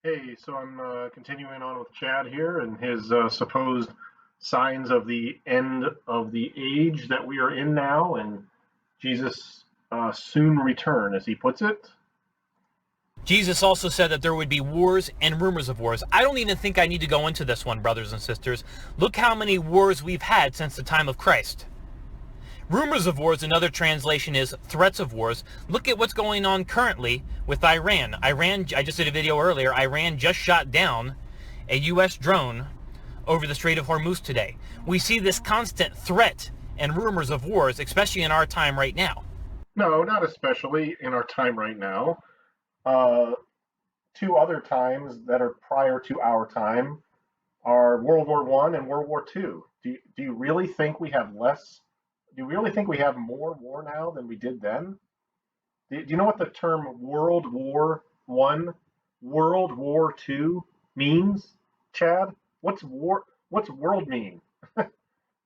Hey, so I'm continuing on with Chad here and his supposed signs of the end of the age that we are in now and Jesus' soon return, as he puts it. Jesus also said that there would be wars and rumors of wars. I don't even think I need to go into this one, brothers and sisters. Look how many wars we've had since the time of Christ. Rumors of wars, another translation is threats of wars. Look at what's going on currently with Iran. I just did a video earlier. Iran just shot down a U.S. drone over the Strait of Hormuz today. We see this constant threat and rumors of wars, especially in our time right now. No, not especially in our time right now. Uh, Two other times that are prior to our time are World War One and World War Two. Do you really think we have less? Do you really think we have more war now than we did then? Do you know what the term World War One, World War Two means, Chad? What's war? What's world mean? You're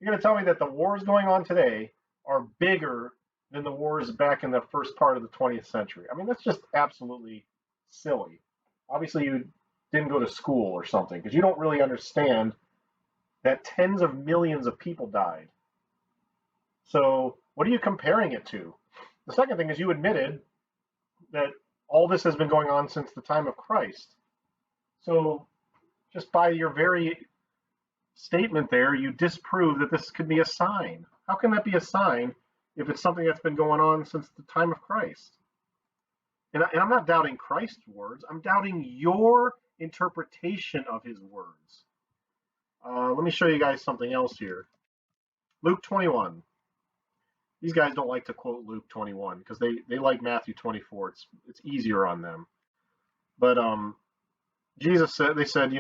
going to tell me that the wars going on today are bigger than the wars back in the first part of the 20th century? I mean, that's just absolutely silly. Obviously, you didn't go to school or something because you don't really understand that tens of millions of people died. So, what are you comparing it to? The second thing is you admitted that all this has been going on since the time of Christ. So, just by your very statement there, you disprove that this could be a sign. How can that be a sign if it's something that's been going on since the time of Christ? And I'm not doubting Christ's words, I'm doubting your interpretation of his words. Let me show you guys something else here. Luke 21. These guys don't like to quote Luke 21 because they like Matthew 24. It's easier on them. But Jesus said, they said,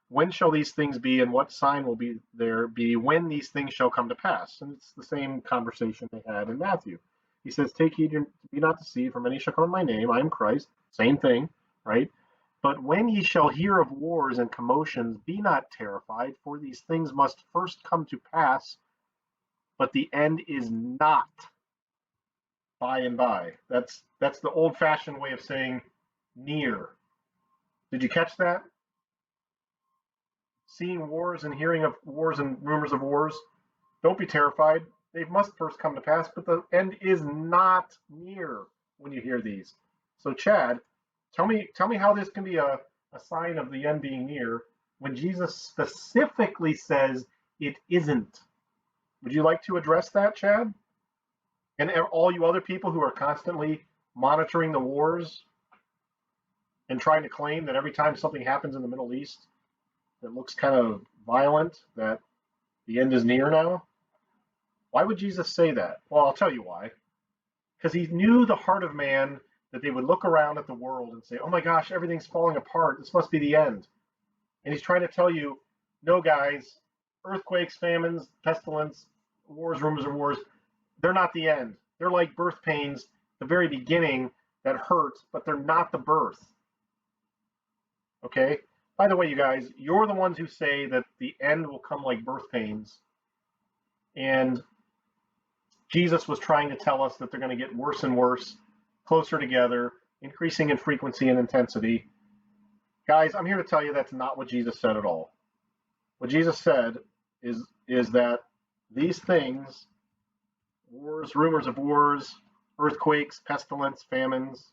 when shall these things be, and what sign will be when these things shall come to pass? And it's the same conversation they had in Matthew. He says, take heed, be not deceived, for many shall come in my name. I am Christ. Same thing, right? But when ye shall hear of wars and commotions, be not terrified, for these things must first come to pass, but the end is not by and by. That's the old-fashioned way of saying near. Did you catch that? Seeing wars and hearing of wars and rumors of wars, don't be terrified. They must first come to pass, but the end is not near when you hear these. So, Chad, tell me how this can be a sign of the end being near when Jesus specifically says it isn't. Would you like to address that, Chad? And all you other people who are constantly monitoring the wars and trying to claim that every time something happens in the Middle East that looks kind of violent, that the end is near now? Why would Jesus say that? Well, I'll tell you why. Because he knew the heart of man, that they would look around at the world and say, oh my gosh, everything's falling apart. This must be the end. And he's trying to tell you, no, guys, earthquakes, famines, pestilence, wars, rumors of wars, they're not the end. They're like birth pains, the very beginning that hurts, but they're not the birth. Okay? By the way, you guys, you're the ones who say that the end will come like birth pains. And Jesus was trying to tell us that they're going to get worse and worse, closer together, increasing in frequency and intensity. Guys, I'm here to tell you that's not what Jesus said at all. What Jesus said is that these things, wars, rumors of wars, earthquakes, pestilence, famines,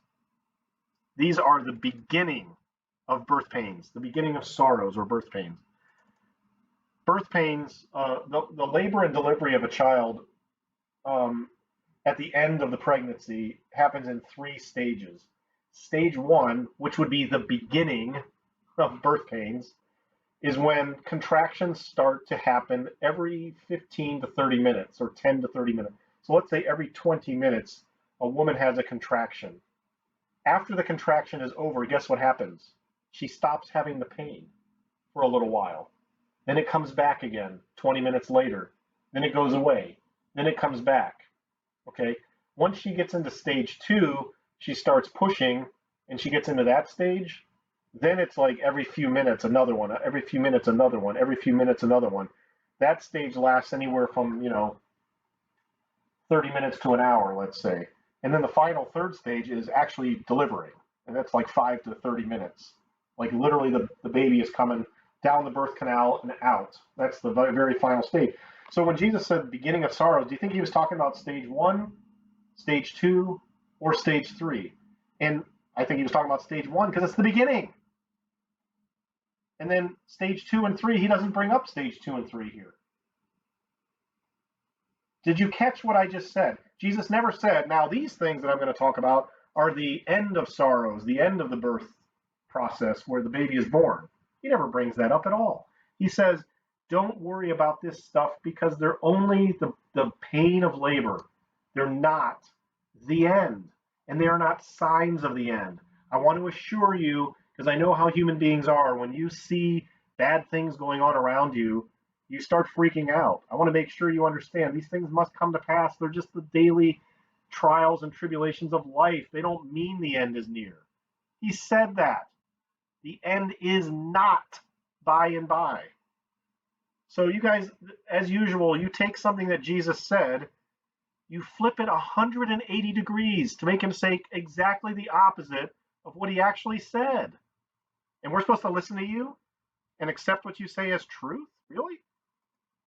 these are the beginning of birth pains, the beginning of sorrows or birth pains. Birth pains, the labor and delivery of a child at the end of the pregnancy happens in 3 stages. Stage 1, which would be the beginning of birth pains, is when contractions start to happen every 15 to 30 minutes or 10 to 30 minutes. So let's say every 20 minutes, a woman has a contraction. After the contraction is over, guess what happens? She stops having the pain for a little while. Then it comes back again 20 minutes later. Then it goes away. Then it comes back. Okay? Once she gets into stage 2, she starts pushing and she gets into that stage. Then it's like every few minutes, another one, every few minutes, another one, every few minutes, another one. That stage lasts anywhere from, 30 minutes to an hour, let's say. And then the final third stage is actually delivering. And that's like 5 to 30 minutes. Like literally the baby is coming down the birth canal and out. That's the very final stage. So when Jesus said beginning of sorrows, do you think he was talking about stage 1, stage 2, or stage 3? And I think he was talking about stage 1 because it's the beginning. And then stage 2 and 3, he doesn't bring up stage 2 and 3 here. Did you catch what I just said? Jesus never said, now these things that I'm going to talk about are the end of sorrows, the end of the birth process where the baby is born. He never brings that up at all. He says, don't worry about this stuff because they're only the pain of labor. They're not the end, and they are not signs of the end. I want to assure you, because I know how human beings are, when you see bad things going on around you, you start freaking out. I want to make sure you understand these things must come to pass. They're just the daily trials and tribulations of life. They don't mean the end is near. He said that. The end is not by and by. So you guys, as usual, you take something that Jesus said, you flip it 180 degrees to make him say exactly the opposite of what he actually said. And we're supposed to listen to you and accept what you say as truth? Really?